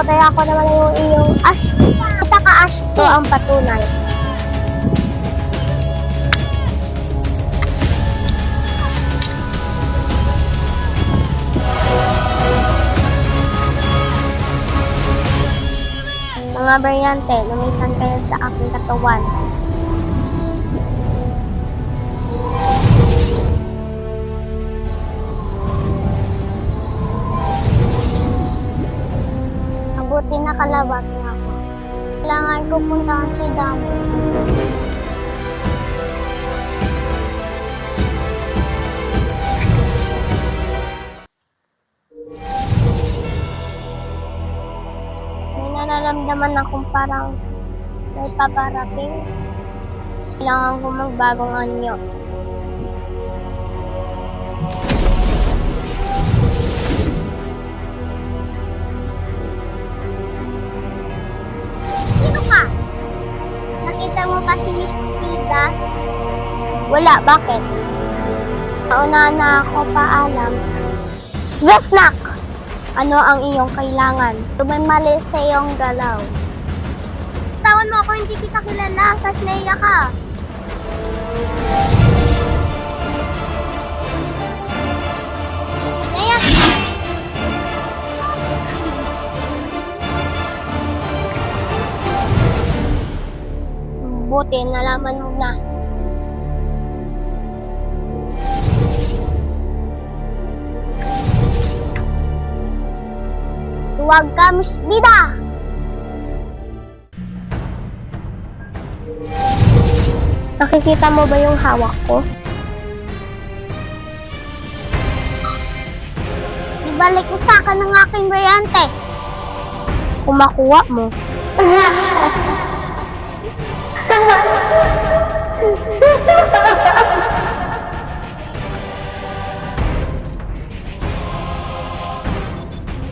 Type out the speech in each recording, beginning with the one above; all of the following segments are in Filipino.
kaya ako naman yung iyong Ashto. Taka-Ashto ang patunay. Mga brilyante, lumisan kayo sa aking katawan. Mabuti nakalabas na ako. Kailangan ko puntahan si Damos. May nararamdaman akong parang may paparating. Kailangan ko magbagong anyo. Sino ka? Nakita mo pa si Miss Tita? Wala, bakit? Nauna na ako, paalam. Vesnak! Ano ang iyong kailangan? May mali sa iyong galaw. Tawan mo ako, hindi kita kilala. Kashneya ka. Kashneya! Buti, nalaman mo na. Huwag ka, Miss Bida! Nakikita mo ba yung hawak ko? Ibalik mo sa akin ang aking brilyante. Kung makuha mo.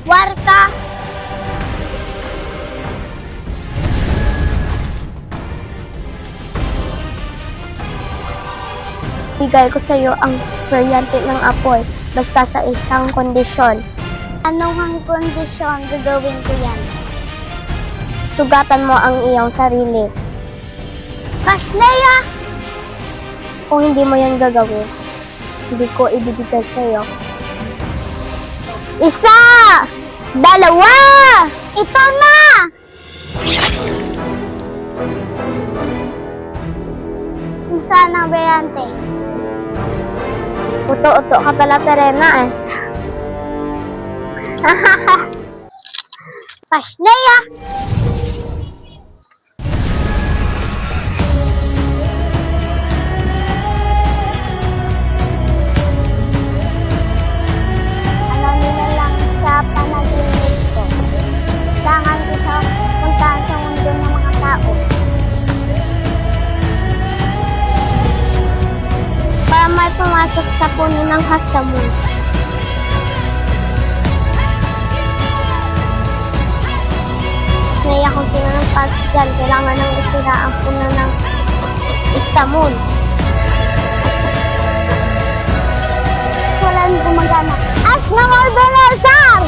Warka! Bigay ko sa iyo ang brilyante ng apoy basta sa isang kondisyon. Anong kondisyon? Gagawin ko yan. Sugatan mo ang iyong sarili. Kashneya! Kung hindi mo yan gagawin, hindi ko ibibigay sa iyo. Isa! Dalawa! Ito na! Saan ang brilyante? Uto-uto ka pala, Perena eh. Kashneya! Alamin na lang sa panaginip ko. Kailangan ko sa puntahan sa mundo ng mga tao. Para may pumasok sa puno ng Hastamon. Naiya kung sino ng park dyan, kailangan nang isira ang puno ng Hastamon. Wala nang gumagana. As ng Orbenezer!